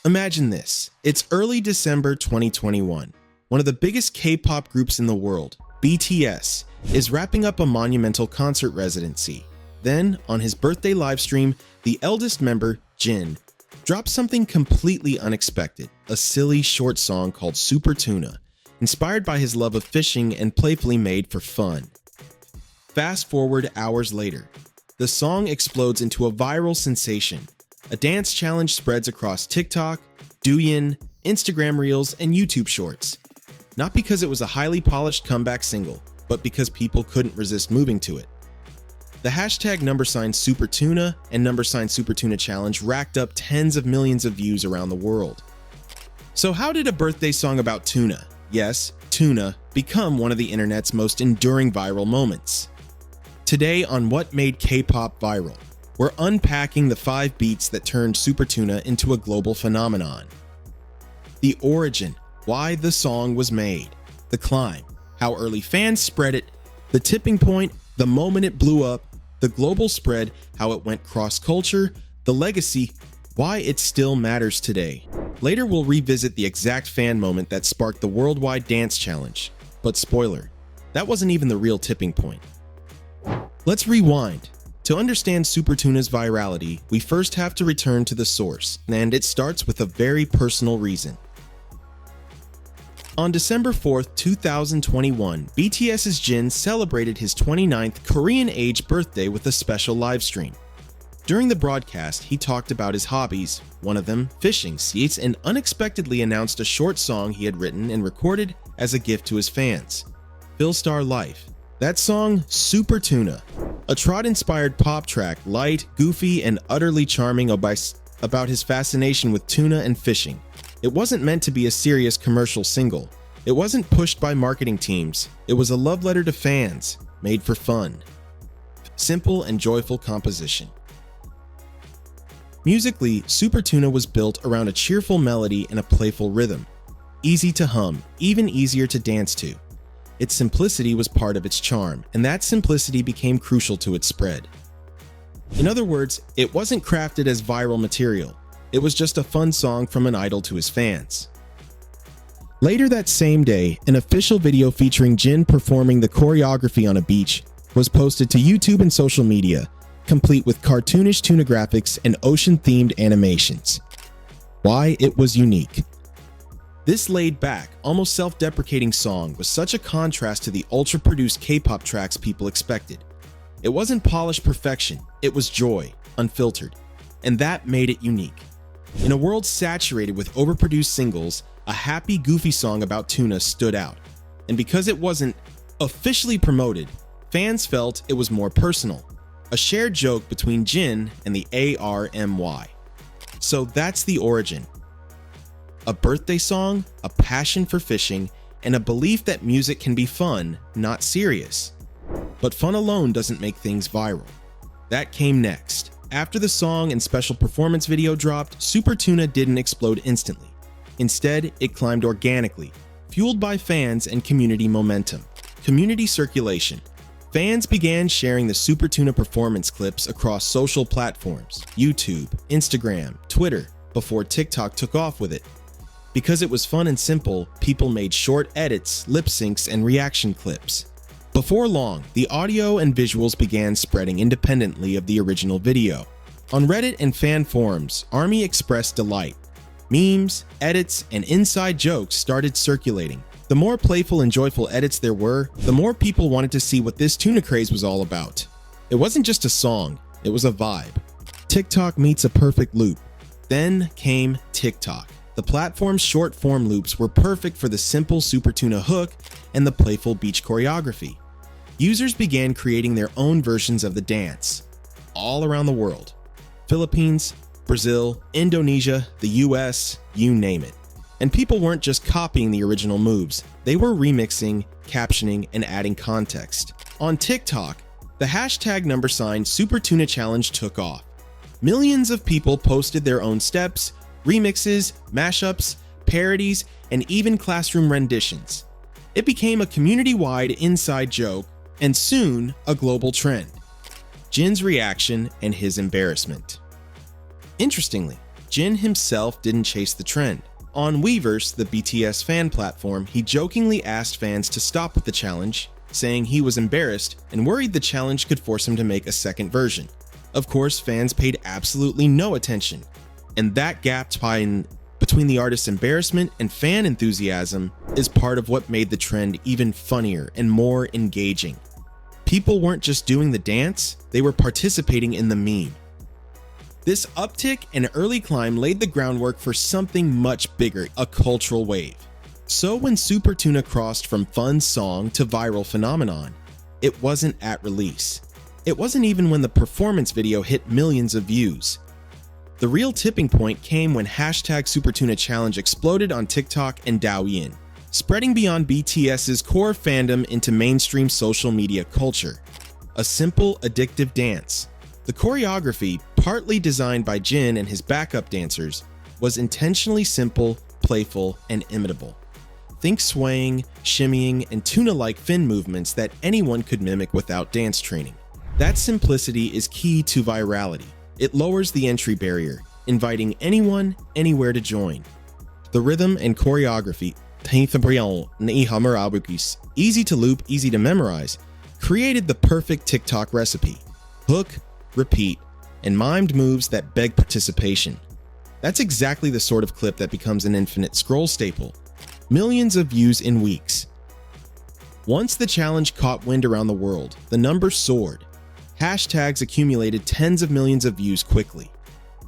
Imagine this. It's early December 2021. One of the biggest K-pop groups in the world, BTS, is wrapping up a monumental concert residency. Then, on his birthday livestream, the eldest member, Jin, dropped something completely unexpected, a silly short song called Super Tuna, inspired by his love of fishing and playfully made for fun. Fast forward hours later, the song explodes into a viral sensation. A dance challenge spreads across TikTok, Douyin, Instagram Reels, and YouTube Shorts. Not because it was a highly polished comeback single, but because people couldn't resist moving to it. The hashtag #SuperTuna and #SuperTuna challenge racked up tens of millions of views around the world. So how did a birthday song about tuna, yes, tuna, become one of the internet's most enduring viral moments? Today on What Made K-Pop Viral, we're unpacking the 5 beats that turned Super Tuna into a global phenomenon. The origin, why the song was made, the climb, how early fans spread it, the tipping point, the moment it blew up, the global spread, how it went cross-culture, the legacy, why it still matters today. Later we'll revisit the exact fan moment that sparked the worldwide dance challenge. But spoiler, that wasn't even the real tipping point. Let's rewind. To understand Super Tuna's virality, we first have to return to the source, and it starts with a very personal reason. On December 4th, 2021, BTS's Jin celebrated his 29th Korean-age birthday with a special livestream. During the broadcast, he talked about his hobbies, one of them fishing seats, and unexpectedly announced a short song he had written and recorded as a gift to his fans, Philstar Life. That song, Super Tuna, a trot-inspired pop track, light, goofy, and utterly charming about his fascination with tuna and fishing. It wasn't meant to be a serious commercial single. It wasn't pushed by marketing teams. It was a love letter to fans, made for fun. Simple and joyful composition. Musically, Super Tuna was built around a cheerful melody and a playful rhythm. Easy to hum, even easier to dance to. Its simplicity was part of its charm, and that simplicity became crucial to its spread. In other words, it wasn't crafted as viral material. It was just a fun song from an idol to his fans. Later that same day, an official video featuring Jin performing the choreography on a beach was posted to YouTube and social media, complete with cartoonish tuna graphics and ocean-themed animations. Why it was unique. This laid-back, almost self-deprecating song was such a contrast to the ultra-produced K-pop tracks people expected. It wasn't polished perfection, it was joy, unfiltered, and that made it unique. In a world saturated with overproduced singles, a happy, goofy song about tuna stood out. And because it wasn't officially promoted, fans felt it was more personal, a shared joke between Jin and the ARMY. So that's the origin. A birthday song, a passion for fishing, and a belief that music can be fun, not serious. But fun alone doesn't make things viral. That came next. After the song and special performance video dropped, Super Tuna didn't explode instantly. Instead, it climbed organically, fueled by fans and community momentum. Community circulation. Fans began sharing the Super Tuna performance clips across social platforms, YouTube, Instagram, Twitter, before TikTok took off with it. Because it was fun and simple, people made short edits, lip syncs, and reaction clips. Before long, the audio and visuals began spreading independently of the original video. On Reddit and fan forums, ARMY expressed delight. Memes, edits, and inside jokes started circulating. The more playful and joyful edits there were, the more people wanted to see what this tuna craze was all about. It wasn't just a song, it was a vibe. TikTok meets a perfect loop. Then came TikTok. The platform's short-form loops were perfect for the simple Super Tuna hook and the playful beach choreography. Users began creating their own versions of the dance, all around the world. Philippines, Brazil, Indonesia, the US, you name it. And people weren't just copying the original moves, they were remixing, captioning, and adding context. On TikTok, the hashtag #Super Tuna challenge took off. Millions of people posted their own steps, remixes, mashups, parodies, and even classroom renditions. It became a community-wide inside joke, and soon a global trend. Jin's reaction and his embarrassment. Interestingly, Jin himself didn't chase the trend. On Weverse, the BTS fan platform, he jokingly asked fans to stop with the challenge, saying he was embarrassed and worried the challenge could force him to make a second version. Of course, fans paid absolutely no attention, and that gap between the artist's embarrassment and fan enthusiasm is part of what made the trend even funnier and more engaging. People weren't just doing the dance, they were participating in the meme. This uptick and early climb laid the groundwork for something much bigger, a cultural wave. So when Super Tuna crossed from fun song to viral phenomenon, it wasn't at release. It wasn't even when the performance video hit millions of views. The real tipping point came when hashtag Super Tuna Challenge exploded on TikTok and Douyin, spreading beyond BTS's core fandom into mainstream social media culture. A simple, addictive dance. The choreography, partly designed by Jin and his backup dancers, was intentionally simple, playful, and imitable. Think swaying, shimmying, and tuna-like fin movements that anyone could mimic without dance training. That simplicity is key to virality. It lowers the entry barrier, inviting anyone, anywhere to join. The rhythm and choreography, easy to loop, easy to memorize, created the perfect TikTok recipe. Hook, repeat, and mimed moves that beg participation. That's exactly the sort of clip that becomes an infinite scroll staple. Millions of views in weeks. Once the challenge caught wind around the world, the numbers soared. Hashtags accumulated tens of millions of views quickly.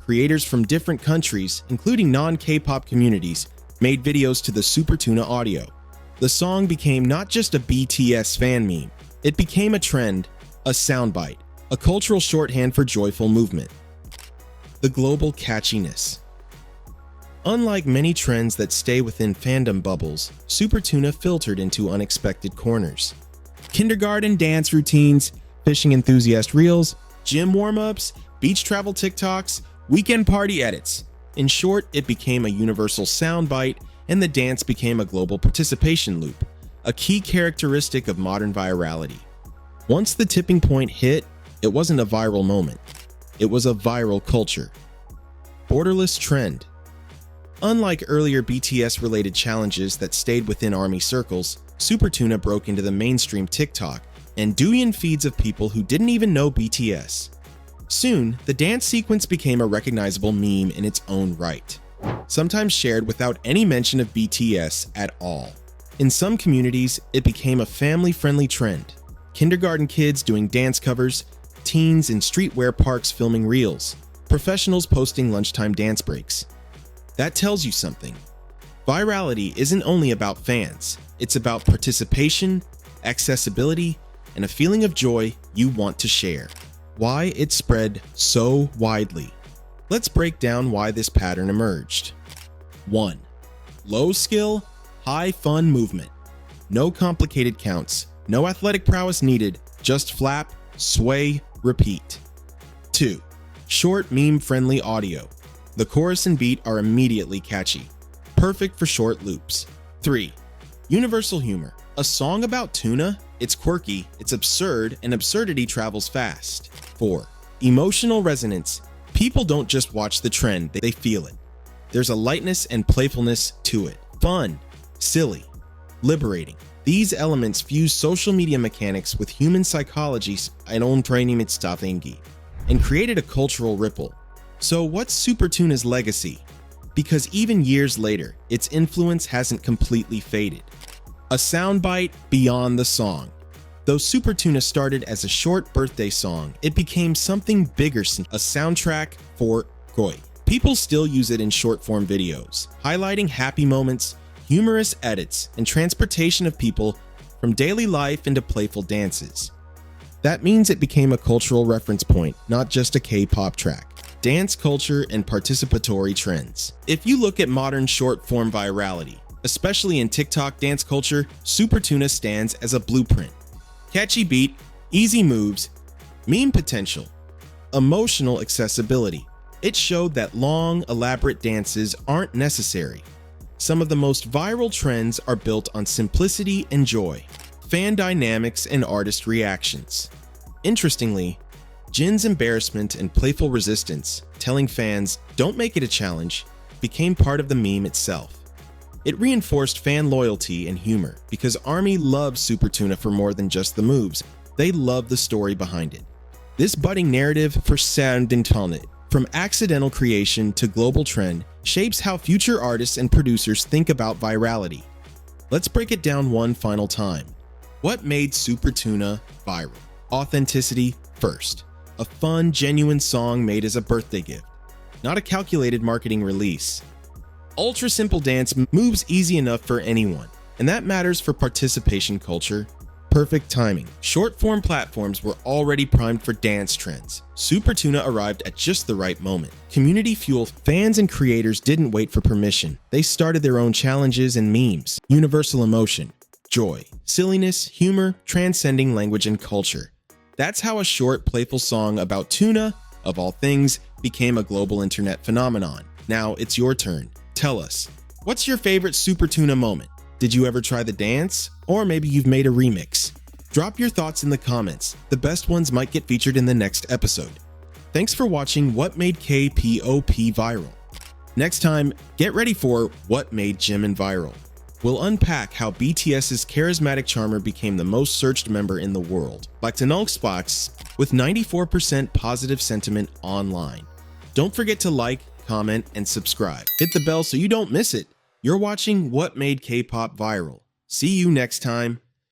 Creators from different countries, including non-K-pop communities, made videos to the Super Tuna audio. The song became not just a BTS fan meme, it became a trend, a soundbite, a cultural shorthand for joyful movement. The global catchiness. Unlike many trends that stay within fandom bubbles, Super Tuna filtered into unexpected corners. Kindergarten dance routines, fishing enthusiast reels, gym warm-ups, beach travel TikToks, weekend party edits. In short, it became a universal soundbite, and the dance became a global participation loop, a key characteristic of modern virality. Once the tipping point hit, it wasn't a viral moment. It was a viral culture. Borderless trend. Unlike earlier BTS-related challenges that stayed within ARMY circles, Super Tuna broke into the mainstream TikTok and Douyin feeds of people who didn't even know BTS. Soon, the dance sequence became a recognizable meme in its own right, sometimes shared without any mention of BTS at all. In some communities, it became a family-friendly trend. Kindergarten kids doing dance covers, teens in streetwear parks filming reels, professionals posting lunchtime dance breaks. That tells you something. Virality isn't only about fans, it's about participation, accessibility, and a feeling of joy you want to share. Why it spread so widely. Let's break down why this pattern emerged. 1. Low skill, high fun movement. No complicated counts, no athletic prowess needed, just flap, sway, repeat. 2. Short meme-friendly audio. The chorus and beat are immediately catchy, perfect for short loops. 3. Universal humor. A song about tuna? It's quirky, it's absurd, and absurdity travels fast. 4. Emotional resonance. People don't just watch the trend, they feel it. There's a lightness and playfulness to it. Fun, silly, liberating. These elements fuse social media mechanics with human psychology and created a cultural ripple. So what's Super Tuna's legacy? Because even years later, its influence hasn't completely faded. A soundbite beyond the song. Though Super Tuna started as a short birthday song, it became something bigger, a soundtrack for Koi. People still use it in short-form videos, highlighting happy moments, humorous edits, and transportation of people from daily life into playful dances. That means it became a cultural reference point, not just a K-pop track. Dance culture and participatory trends. If you look at modern short-form virality, especially in TikTok dance culture, Super Tuna stands as a blueprint. Catchy beat, easy moves, meme potential, emotional accessibility. It showed that long, elaborate dances aren't necessary. Some of the most viral trends are built on simplicity and joy, fan dynamics and artist reactions. Interestingly, Jin's embarrassment and playful resistance, telling fans, "Don't make it a challenge," became part of the meme itself. It reinforced fan loyalty and humor because ARMY loves Super Tuna for more than just the moves. They love the story behind it. This budding narrative for sound and tone, from accidental creation to global trend, shapes how future artists and producers think about virality. Let's break it down one final time. What made Super Tuna viral? Authenticity first. A fun, genuine song made as a birthday gift, not a calculated marketing release. Ultra simple dance moves easy enough for anyone, and that matters for participation culture. Perfect timing. Short-form platforms were already primed for dance trends. Super Tuna arrived at just the right moment. Community fuel. Fans and creators didn't wait for permission. They started their own challenges and memes. Universal emotion. Joy. Silliness, humor, transcending language and culture. That's how a short, playful song about tuna, of all things, became a global internet phenomenon. Now it's your turn. Tell us, what's your favorite Super Tuna moment? Did you ever try the dance? Or maybe you've made a remix? Drop your thoughts in the comments. The best ones might get featured in the next episode. Thanks for watching What Made K-pop Viral. Next time, get ready for What Made Jimin Viral. We'll unpack how BTS's charismatic charmer became the most searched member in the world, like Spox, with 94% positive sentiment online. Don't forget to like, comment, and subscribe. Hit the bell so you don't miss it. You're watching What Made K-pop Viral. See you next time.